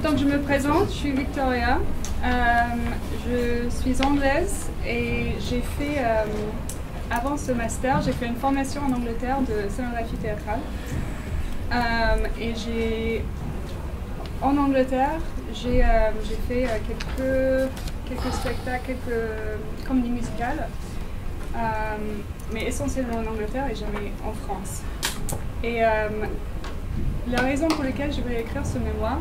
Donc je me présente, je suis Victoria, je suis anglaise et j'ai fait, avant ce master, j'ai fait une formation en Angleterre de scénographie théâtrale. En Angleterre, j'ai fait quelques spectacles, quelques comédies musicales, mais essentiellement en Angleterre et jamais en France. Et la raison pour laquelle je voulais écrire ce mémoire,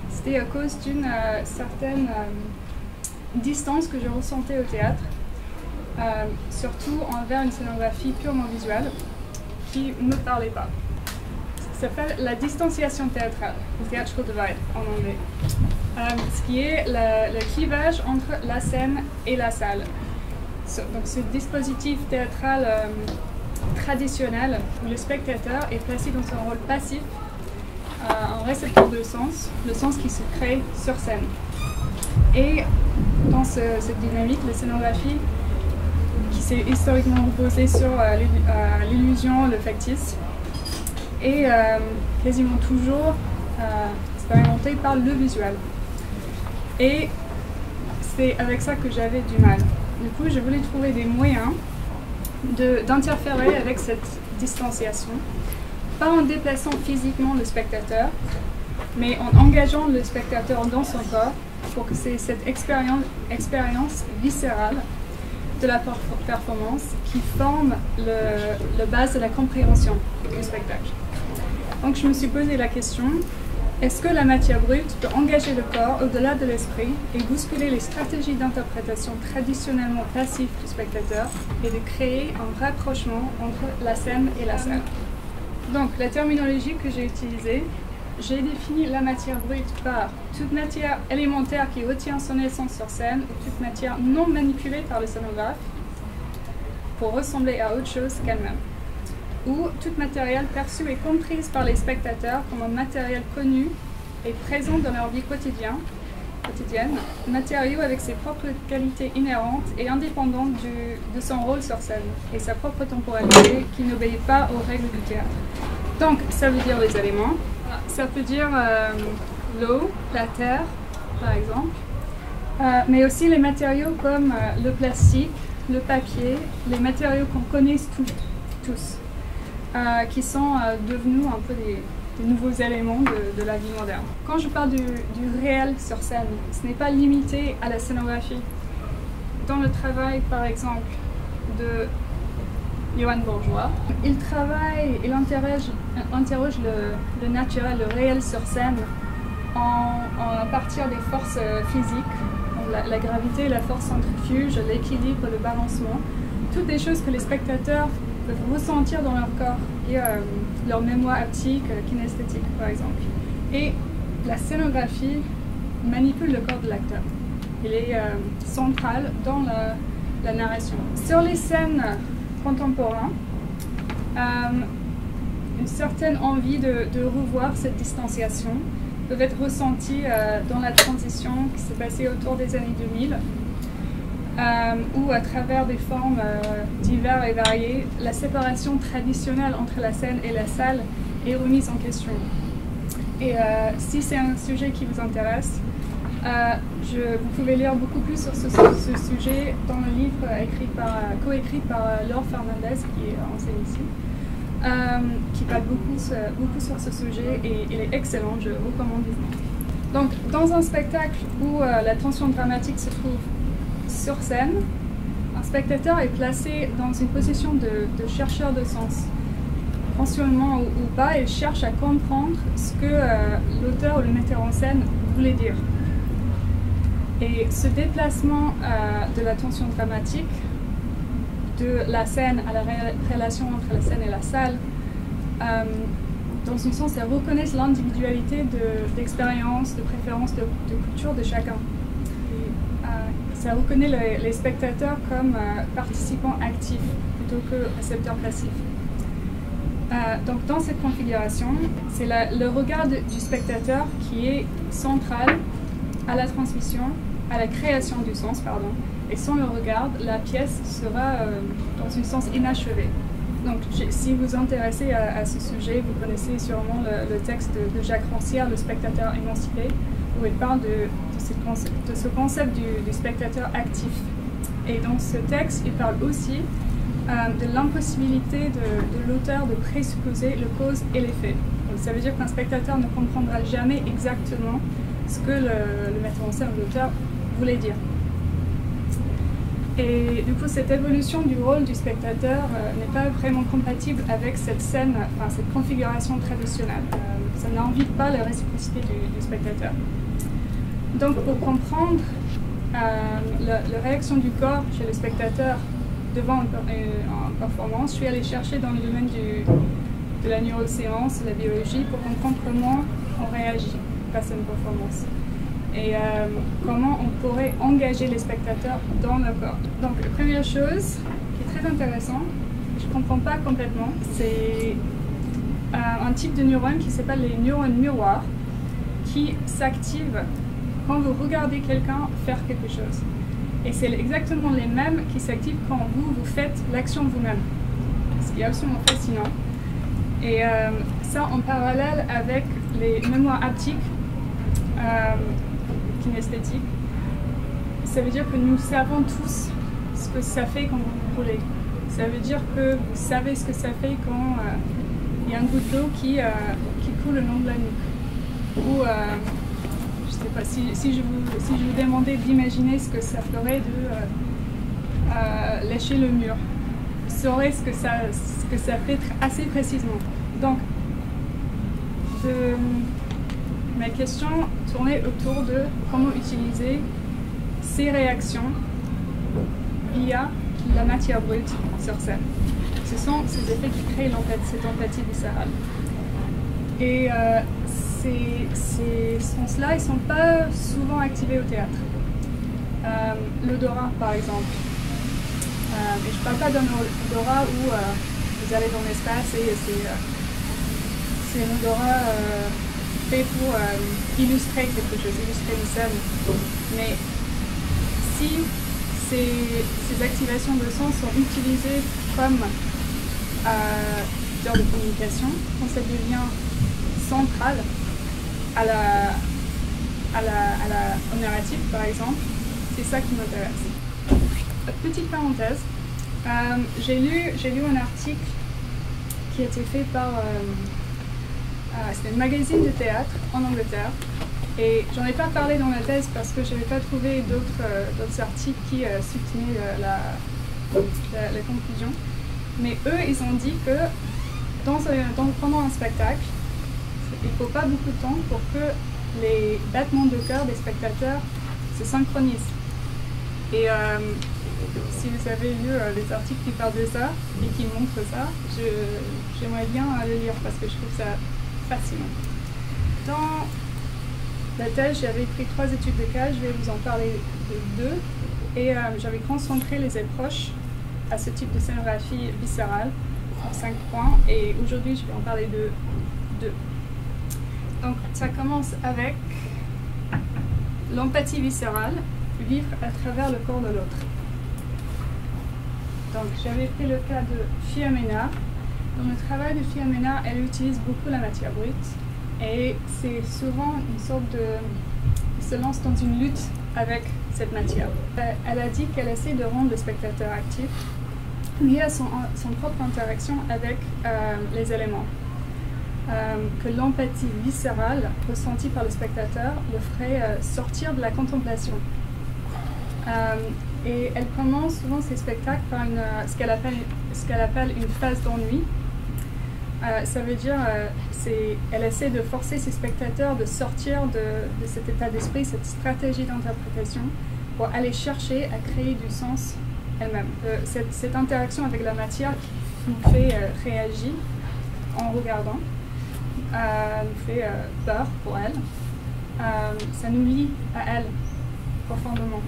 c'était à cause d'une certaine distance que je ressentais au théâtre, surtout envers une scénographie purement visuelle qui ne me parlait pas. Ça s'appelle la distanciation théâtrale, le theatrical divide en anglais, ce qui est le clivage entre la scène et la salle. Donc ce dispositif théâtral traditionnel où le spectateur est placé dans un rôle passif, un récepteur de sens, le sens qui se crée sur scène. Et dans cette dynamique, la scénographie qui s'est historiquement reposée sur l'illusion, le factice, est quasiment toujours expérimentée par le visuel. Et c'est avec ça que j'avais du mal. Du coup, je voulais trouver des moyens d'interférer avec cette distanciation, pas en déplaçant physiquement le spectateur, mais en engageant le spectateur dans son corps pour que c'est cette expérience viscérale de la performance qui forme le base de la compréhension du spectacle. Donc je me suis posé la question, est-ce que la matière brute peut engager le corps au-delà de l'esprit et bousculer les stratégies d'interprétation traditionnellement passives du spectateur et de créer un rapprochement entre la scène et la salle? Donc la terminologie que j'ai utilisée, j'ai défini la matière brute par toute matière élémentaire qui retient son essence sur scène ou toute matière non manipulée par le scénographe pour ressembler à autre chose qu'elle-même, ou toute matériel perçu et comprise par les spectateurs comme un matériel connu et présent dans leur vie quotidienne, matériau avec ses propres qualités inhérentes et indépendantes de son rôle sur scène et sa propre temporalité qui n'obéit pas aux règles du théâtre. Donc ça veut dire les éléments, ça peut dire l'eau, la terre par exemple, mais aussi les matériaux comme le plastique, le papier, les matériaux qu'on connaît tous. Qui sont devenus un peu des nouveaux éléments de la vie moderne. Quand je parle du réel sur scène, ce n'est pas limité à la scénographie. Dans le travail, par exemple, de Johan Bourgeois, il interroge le naturel, le réel sur scène à partir des forces physiques, la gravité, la force centrifuge, l'équilibre, le balancement, toutes des choses que les spectateurs peuvent ressentir dans leur corps et leur mémoire haptique, kinesthétique par exemple. Et la scénographie manipule le corps de l'acteur. Il est central dans la narration. Sur les scènes contemporaines, une certaine envie de revoir cette distanciation peut être ressentie dans la transition qui s'est passée autour des années 2000. Où à travers des formes diverses et variées, la séparation traditionnelle entre la scène et la salle est remise en question. Et si c'est un sujet qui vous intéresse, vous pouvez lire beaucoup plus sur ce sujet dans le livre coécrit par Laure Fernandez, qui est enseigne ici, qui parle beaucoup sur ce sujet et il est excellent, je recommande. Donc dans un spectacle où la tension dramatique se trouve sur scène, un spectateur est placé dans une position de chercheur de sens. Consciemment ou pas, il cherche à comprendre ce que l'auteur ou le metteur en scène voulait dire. Et ce déplacement de la tension dramatique, de la scène à la relation entre la scène et la salle, dans un sens, elle reconnaît l'individualité d'expérience, de préférence, de culture de chacun. Ça reconnaît les spectateurs comme participants actifs plutôt que récepteurs passifs. Donc dans cette configuration, c'est le regard du spectateur qui est central à la transmission, à la création du sens, pardon. Et sans le regard, la pièce sera dans un sens inachevé. Donc, si vous vous intéressez à ce sujet, vous connaissez sûrement le texte de Jacques Rancière, Le spectateur émancipé, où il parle de ce concept du spectateur actif. Et dans ce texte, il parle aussi de l'impossibilité de l'auteur de présupposer le cause et l'effet. Donc, ça veut dire qu'un spectateur ne comprendra jamais exactement ce que le metteur en scène ou l'auteur voulait dire. Et du coup, cette évolution du rôle du spectateur n'est pas vraiment compatible avec cette scène, enfin cette configuration traditionnelle. Ça n'invite pas la réciprocité du spectateur. Donc, pour comprendre la réaction du corps chez le spectateur devant une performance, je suis allée chercher dans le domaine de la neuroscience, de la biologie, pour comprendre comment on réagit face à une performance. Et comment on pourrait engager les spectateurs dans le corps. Donc, la première chose qui est très intéressante, que je ne comprends pas complètement, c'est un type de neurone qui s'appelle les neurones miroirs, qui s'activent quand vous regardez quelqu'un faire quelque chose. Et c'est exactement les mêmes qui s'activent quand vous faites l'action vous-même. Ce qui est absolument fascinant. Et ça en parallèle avec les mémoires haptiques, kinesthétique. Ça veut dire que nous savons tous ce que ça fait quand vous roulez. Ça veut dire que vous savez ce que ça fait quand il y a un goutte d'eau qui coule le long de la nuque. Ou, je sais pas, si je vous demandais d'imaginer ce que ça ferait de lécher le mur, vous saurez ce que ça fait assez précisément. Donc, ma question tournait autour de comment utiliser ces réactions via la matière brute sur scène. Ce sont ces effets qui créent cette empathie viscérale. Et ces sens-là, ils ne sont pas souvent activés au théâtre. L'odorat, par exemple. Et je ne parle pas d'un odorat où vous allez dans l'espace et c'est un odorat fait pour illustrer quelque chose, illustrer une scène. Mais si ces activations de sens sont utilisées comme vecteur de communication, quand ça devient central au narratif, par exemple, c'est ça qui m'intéresse. Petite parenthèse, j'ai lu un article qui a été fait par c'était un magazine de théâtre en Angleterre, et j'en ai pas parlé dans la thèse parce que je n'avais pas trouvé d'autres articles qui soutenaient la conclusion. Mais eux, ils ont dit que pendant un spectacle, il ne faut pas beaucoup de temps pour que les battements de cœur des spectateurs se synchronisent. Et si vous avez lu les articles qui parlent de ça et qui montrent ça, j'aimerais bien le lire parce que je trouve ça fascinant. Dans la thèse, j'avais pris 3 études de cas, je vais vous en parler de 2. Et j'avais concentré les approches à ce type de scénographie viscérale en 5 points. Et aujourd'hui, je vais en parler de 2. Donc, ça commence avec l'empathie viscérale, vivre à travers le corps de l'autre. Donc, j'avais pris le cas de Fiamena. Dans le travail de Fiamena, elle utilise beaucoup la matière brute et c'est souvent une sorte de... Elle se lance dans une lutte avec cette matière. Elle a dit qu'elle essaie de rendre le spectateur actif via son propre interaction avec les éléments. Que l'empathie viscérale ressentie par le spectateur le ferait sortir de la contemplation. Et elle commence souvent ses spectacles par ce qu'elle appelle une phase d'ennui. Ça veut dire elle essaie de forcer ses spectateurs de sortir de cet état d'esprit, cette stratégie d'interprétation, pour aller chercher à créer du sens elle-même. Cette interaction avec la matière qui nous fait réagir en regardant, nous fait peur pour elle. Ça nous lie à elle profondément.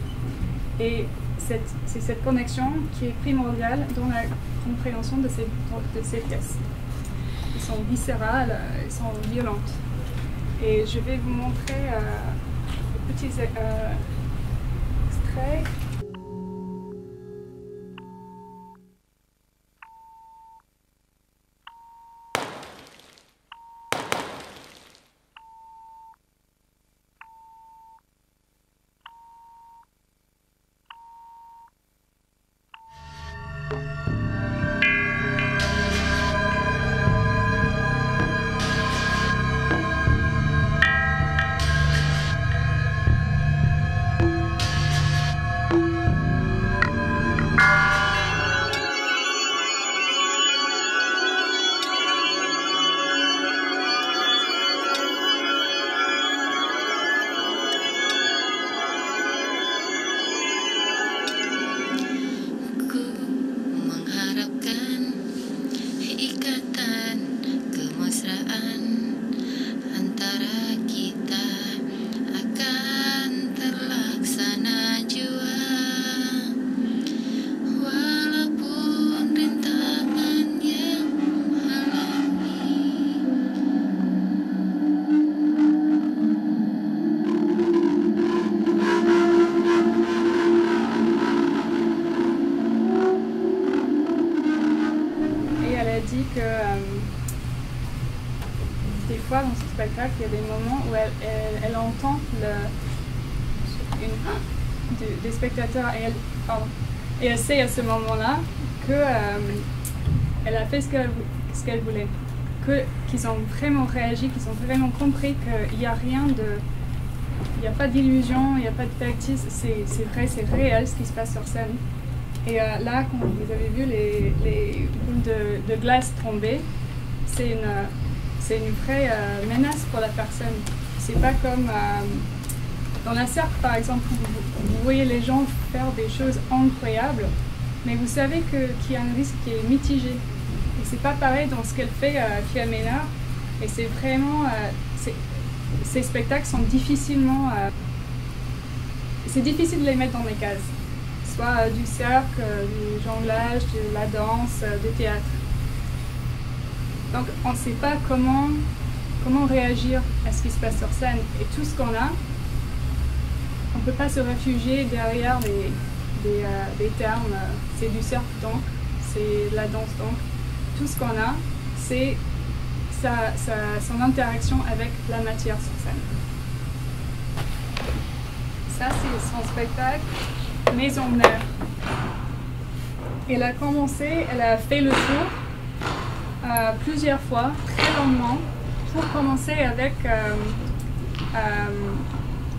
Et c'est cette connexion qui est primordiale dans la compréhension de ces pièces. Elles sont viscérales, elles sont violentes. Et je vais vous montrer des petits extraits. spectacle, il y a des moments où elle entend des spectateurs et elle sait à ce moment-là qu'elle a fait ce qu'elle voulait, qu'ils ont vraiment réagi, qu'ils ont vraiment compris qu'il n'y a rien de... Il n'y a pas d'illusion, il n'y a pas de factice, c'est vrai, c'est réel ce qui se passe sur scène. Et là, quand vous avez vu les boules de glace tomber, c'est une vraie menace pour la personne. C'est pas comme dans la cirque, par exemple, où vous voyez les gens faire des choses incroyables, mais vous savez qu'il y a un risque qui est mitigé. Et c'est pas pareil dans ce qu'elle fait, Philomena. Et c'est vraiment... ces spectacles sont difficilement... c'est difficile de les mettre dans des cases. Soit du cirque, du jonglage, de la danse, du théâtre. Donc on ne sait pas comment réagir à ce qui se passe sur scène. Et tout ce qu'on a, on ne peut pas se réfugier derrière des termes. C'est du cirque donc, c'est de la danse donc. Tout ce qu'on a, c'est son interaction avec la matière sur scène. Ça, c'est son spectacle Maison Mère. Elle a commencé, elle a fait le tour plusieurs fois, très longuement, pour commencer avec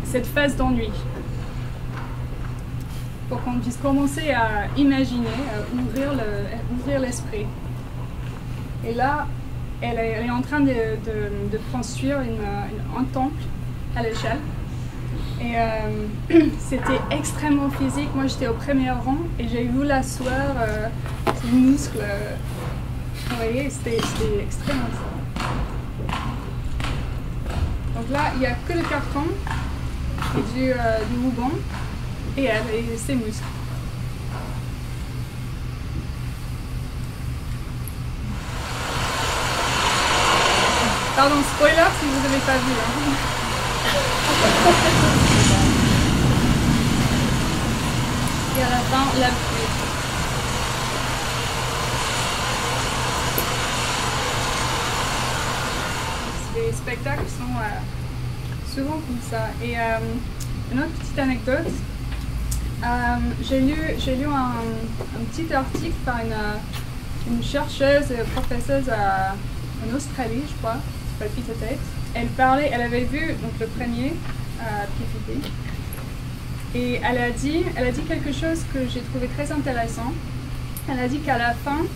cette phase d'ennui. Pour qu'on puisse commencer à imaginer, à ouvrir l'esprit. Et là, elle est en train de construire un temple à l'échelle. Et c'était extrêmement physique. Moi, j'étais au premier rang et j'ai vu la sueur, les muscles. Vous voyez, c'était extrêmement fort. Donc là, il n'y a que le carton et du ruban et elle et ses muscles. Pardon, spoiler si vous n'avez pas vu. Hein. Et à la fin, la pluie. Les spectacles sont souvent comme ça. Et une autre petite anecdote, j'ai lu un petit article par une chercheuse, professeuse en Australie, je crois, Peter Tate. Elle avait vu donc, le premier PPP et elle a dit quelque chose que j'ai trouvé très intéressant. Elle a dit qu'à la fin,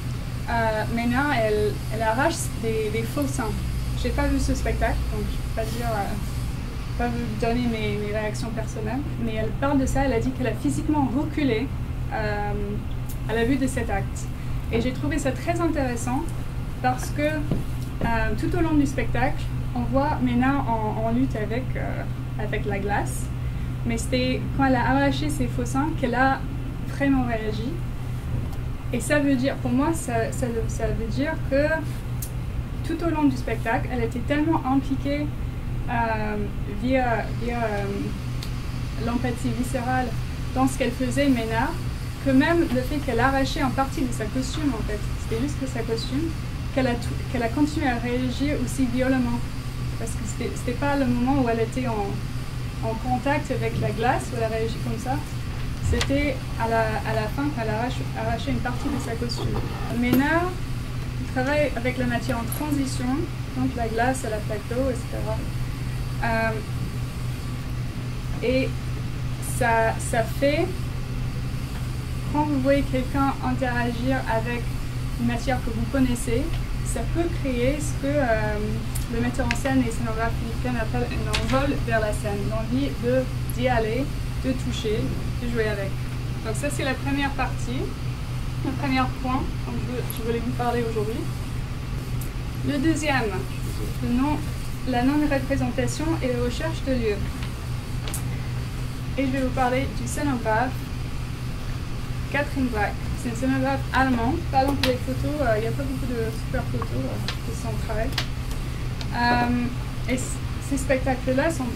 Mena, elle arrache des faux seins. J'ai pas vu ce spectacle, donc je ne peux pas vous donner mes réactions personnelles, mais elle parle de ça. Elle a dit qu'elle a physiquement reculé à la vue de cet acte. Et j'ai trouvé ça très intéressant parce que tout au long du spectacle, on voit Mena en lutte avec la glace, mais c'était quand elle a arraché ses faux seins qu'elle a vraiment réagi. Et ça veut dire, pour moi, ça veut dire que tout au long du spectacle, elle était tellement impliquée via l'empathie viscérale dans ce qu'elle faisait, Mena, que même le fait qu'elle arrachait en partie de sa costume, en fait, c'était juste que sa costume, qu'elle a continué à réagir aussi violemment. Parce que c'était pas le moment où elle était en contact avec la glace, où elle a réagi comme ça. C'était à la fin qu'elle a arraché une partie de sa costume. Mena travaille avec la matière en transition, donc la glace, la flaque d'eau, etc. Et ça fait, quand vous voyez quelqu'un interagir avec une matière que vous connaissez, ça peut créer ce que le metteur en scène et scénographe philippine appellent un envol vers la scène, l'envie d'y aller, de toucher, de jouer avec. Donc ça c'est la première partie, le premier point dont je voulais vous parler aujourd'hui. Le deuxième, la non-représentation et la recherche de lieu. Et je vais vous parler du scénographe Catherine Brack. C'est une scénographe allemande. Par exemple, les photos, il n'y a pas beaucoup de super photos de son travail. Et ces spectacles-là n'ont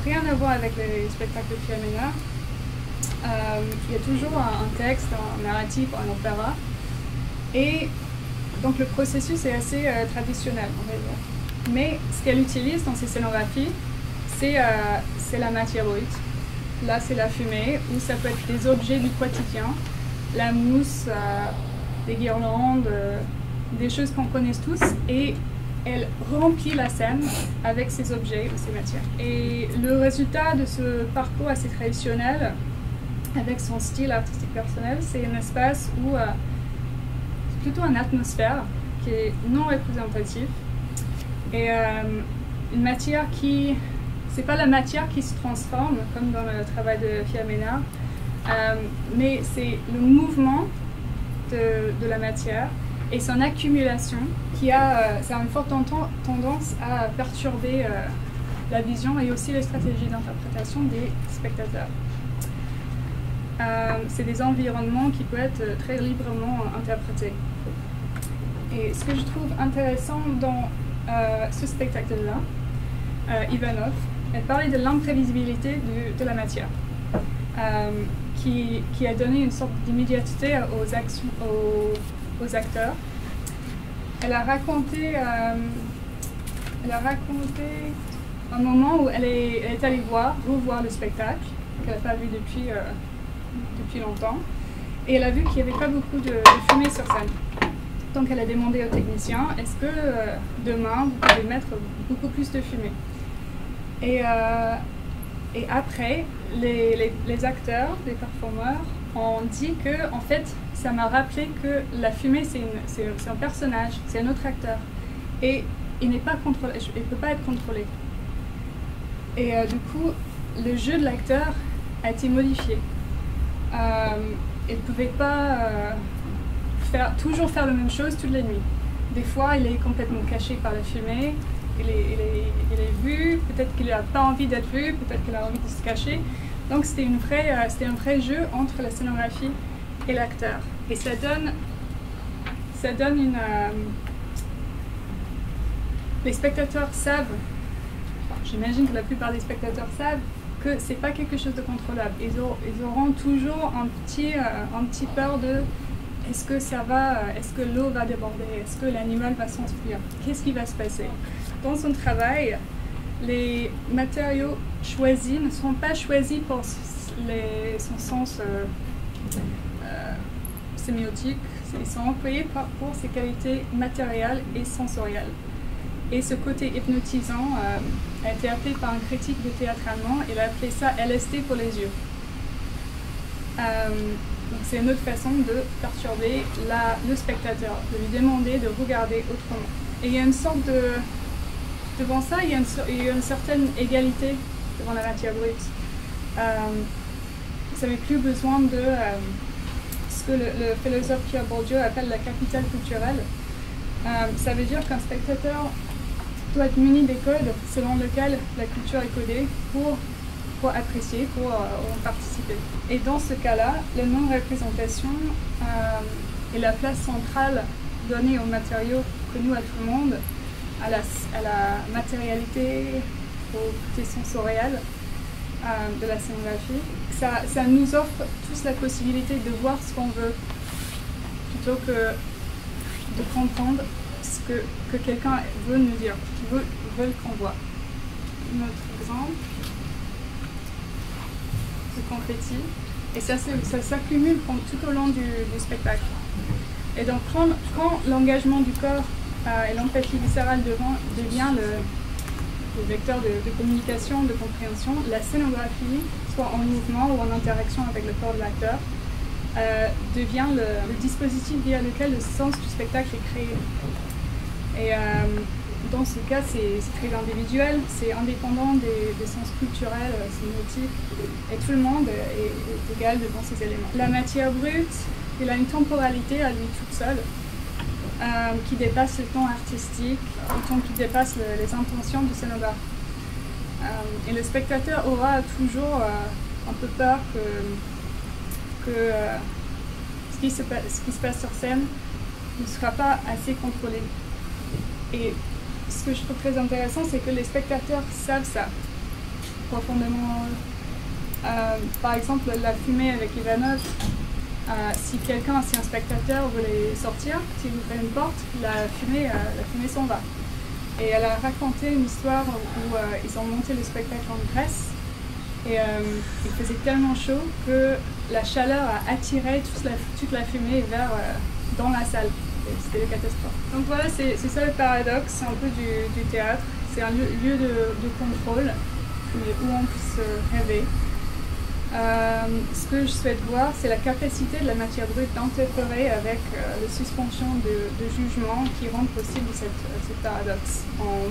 rien à voir avec les spectacles de Philomena. Il y a toujours un texte, un narratif, un opéra. Et donc le processus est assez traditionnel, on va dire. Mais ce qu'elle utilise dans ses scénographies, c'est la matière brute. Là, c'est la fumée, ou ça peut être des objets du quotidien, la mousse, des guirlandes, des choses qu'on connaît tous, et elle remplit la scène avec ces objets ou ces matières. Et le résultat de ce parcours assez traditionnel, avec son style artistique personnel, c'est un espace où c'est plutôt une atmosphère qui est non représentative, et une matière qui... C'est pas la matière qui se transforme, comme dans le travail de Pierre Ménard, mais c'est le mouvement de la matière et son accumulation qui ça a une forte tendance à perturber la vision et aussi les stratégies d'interprétation des spectateurs. C'est des environnements qui peuvent être très librement interprétés. Et ce que je trouve intéressant dans ce spectacle-là, Ivanov, elle parlait de l'imprévisibilité de la matière, qui a donné une sorte d'immédiateté aux acteurs. Elle a raconté un moment où elle est allée revoir le spectacle, qu'elle n'a pas vu depuis longtemps, et elle a vu qu'il n'y avait pas beaucoup de fumée sur scène. Donc elle a demandé au technicien, est-ce que demain vous pouvez mettre beaucoup plus de fumée? Et après, les acteurs, les performeurs ont dit que, en fait, ça m'a rappelé que la fumée, c'est un personnage, c'est un autre acteur. Et il n'est pas contrôlé, il ne peut pas être contrôlé. Et du coup, le jeu de l'acteur a été modifié. Il ne pouvait pas toujours faire la même chose toute la nuit. Des fois, il est complètement caché par la fumée. Il est vu, peut-être qu'il n'a pas envie d'être vu, peut-être qu'il a envie de se cacher. Donc c'était un vrai jeu entre la scénographie et l'acteur. Et ça donne une... les spectateurs savent, j'imagine que la plupart des spectateurs savent que c'est pas quelque chose de contrôlable. Ils auront toujours un petit peur de est-ce que ça va, est-ce que l'eau va déborder, est-ce que l'animal va s'enfuir, qu'est-ce qui va se passer? Dans son travail, les matériaux choisis ne sont pas choisis pour son sens sémiotique, ils sont employés pour ses qualités matérielles et sensorielles. Et ce côté hypnotisant a été appelé par un critique de théâtre allemand, il a appelé ça LSD pour les yeux. Donc c'est une autre façon de perturber le spectateur, de lui demander de regarder autrement. Et il y a une sorte de... Devant ça, il y a une certaine égalité devant la matière brute. Vous n'avez plus besoin de ce que le philosophe Pierre Bourdieu appelle la capitale culturelle. Ça veut dire qu'un spectateur doit être muni des codes selon lesquels la culture est codée pour apprécier, pour en participer. Et dans ce cas-là, la non-représentation est la place centrale donnée aux matériaux connus à tout le monde, à la matérialité, au côté sensoriel de la scénographie. Ça nous offre tous la possibilité de voir ce qu'on veut, plutôt que de comprendre ce que quelqu'un veut nous dire, veut qu'on voit. Un autre exemple, le confetti, et ça s'accumule tout au long du spectacle. Et donc quand l'engagement du corps et l'empathie viscérale devient le vecteur de communication, de compréhension, la scénographie, soit en mouvement ou en interaction avec le corps de l'acteur, devient le dispositif via lequel le sens du spectacle est créé. Et dans ce cas, c'est très individuel, c'est indépendant des sens culturels, sémiotiques, et tout le monde est égal devant ces éléments. La matière brute, elle a une temporalité à lui toute seule, qui dépasse le temps artistique, autant qu'il dépasse les intentions du scénographe. Et le spectateur aura toujours un peu peur que ce qui se passe sur scène ne sera pas assez contrôlé. Et ce que je trouve très intéressant, c'est que les spectateurs savent ça profondément. Par exemple, la fumée avec Ivanov, si un spectateur veut les sortir, s'il ouvre une porte, la fumée s'en va. Et elle a raconté une histoire où ils ont monté le spectacle en Grèce. Et il faisait tellement chaud que la chaleur a attiré toute la fumée dans la salle. C'était une catastrophe. Donc voilà, c'est ça le paradoxe un peu du théâtre. C'est un lieu de contrôle, mais où on peut se rêver. Ce que je souhaite voir, c'est la capacité de la matière brute d'interférer avec la suspension de jugement qui rend possible ce paradoxe. En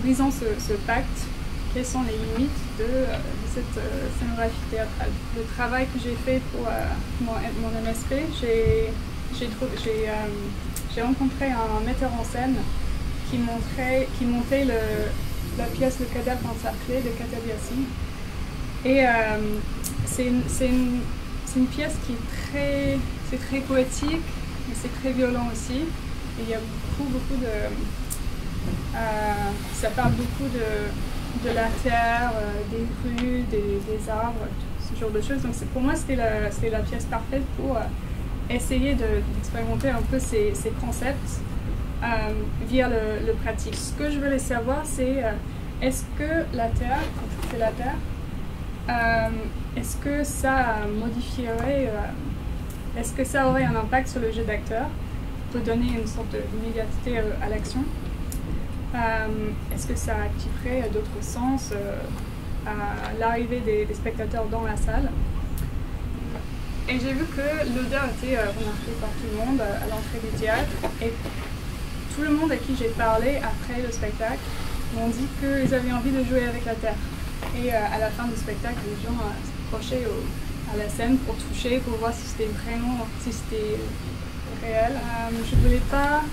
brisant ce pacte, quelles sont les limites de cette scénographie théâtrale. Le travail que j'ai fait pour mon MSP, j'ai rencontré un metteur en scène qui montait la pièce Le cadavre encerclé de Katabiasi. Et c'est une pièce qui est très poétique, mais c'est très violent aussi. Et il y a beaucoup de... ça parle beaucoup de la terre, des rues, des arbres, ce genre de choses. Donc pour moi, c'était la pièce parfaite pour essayer d'expérimenter un peu ces concepts via le pratique. Ce que je voulais savoir, c'est est-ce que la terre, c'est la terre, est-ce que ça modifierait, est-ce que ça aurait un impact sur le jeu d'acteur pour donner une sorte d'immédiateté à l'action? Est-ce que ça activerait d'autres sens à l'arrivée des spectateurs dans la salle? Et j'ai vu que l'odeur était remarquée par tout le monde à l'entrée du théâtre. Et tout le monde à qui j'ai parlé après le spectacle m'ont dit qu'ils avaient envie de jouer avec la terre. Et à la fin du spectacle, les gens s'approchaient à la scène pour toucher, pour voir si c'était vraiment, si c'était réel. Je ne voulais pas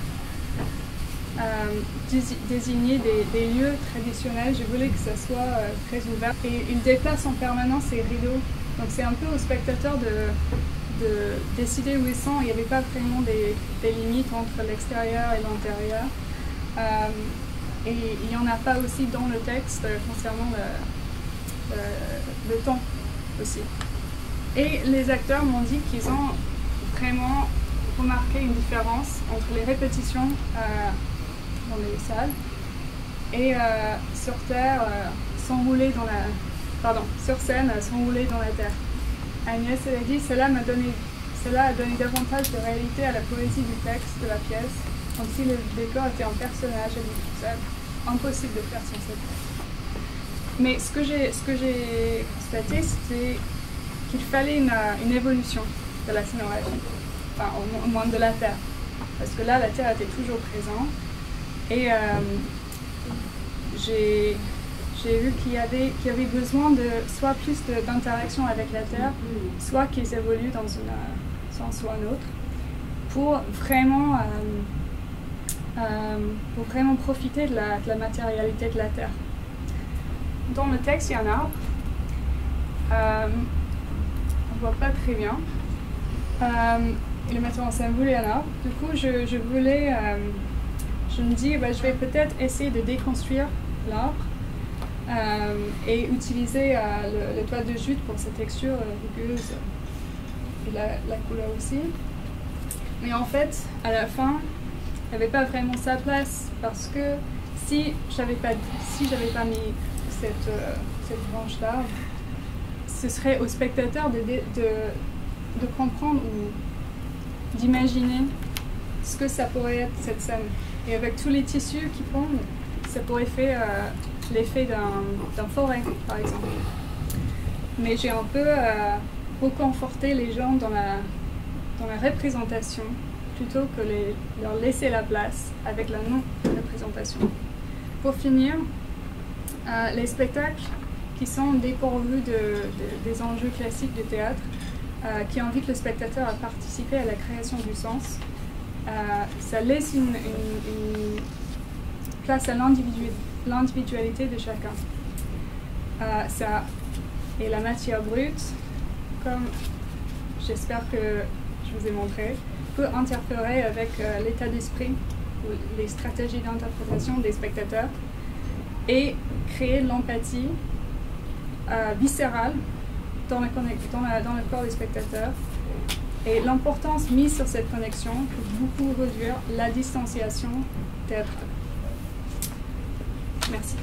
désigner des lieux traditionnels, je voulais que ça soit très ouvert. Et ils déplacent en permanence ces rideaux. Donc c'est un peu au spectateur de décider où ils sont. Il n'y avait pas vraiment des limites entre l'extérieur et l'intérieur. Et il n'y en a pas aussi dans le texte concernant le temps aussi. Et les acteurs m'ont dit qu'ils ont vraiment remarqué une différence entre les répétitions dans les salles et sur terre s'enrouler dans la... Pardon, sur scène s'enrouler dans la terre. Agnès elle a dit cela a donné davantage de réalité à la poésie du texte de la pièce, comme si le décor était un personnage à lui tout seul. Impossible de faire sans cette. Mais ce que j'ai constaté, c'était qu'il fallait une évolution de la scénographie, enfin au moins de la terre, parce que là la terre était toujours présente et j'ai vu qu'il y avait besoin de soit plus d'interaction avec la terre, soit qu'ils évoluent dans un sens ou un autre, pour vraiment profiter de la matérialité de la terre. Dans le texte, il y a un arbre. On ne voit pas très bien. Et le metteur en scène voulait un arbre. Du coup, je me dis, je vais peut-être essayer de déconstruire l'arbre et utiliser le toile de jute pour sa texture rugueuse et la couleur aussi. Mais en fait, à la fin, elle n'avait pas vraiment sa place parce que si j'avais pas mis cette branche d'arbre, ce serait au spectateur de comprendre ou d'imaginer ce que ça pourrait être cette scène. Et avec tous les tissus qui fondent, ça pourrait faire l'effet d'un forêt, par exemple. Mais j'ai un peu reconforté les gens dans la représentation plutôt que leur laisser la place avec la non-représentation. Pour finir, les spectacles qui sont dépourvus des enjeux classiques du théâtre, qui invitent le spectateur à participer à la création du sens, ça laisse une place à l'individualité de chacun. Et la matière brute, comme j'espère que je vous ai montré, peut interférer avec l'état d'esprit ou les stratégies d'interprétation des spectateurs et créer de l'empathie viscérale dans le corps des spectateurs et l'importance mise sur cette connexion peut beaucoup réduire la distanciation d'être. Merci.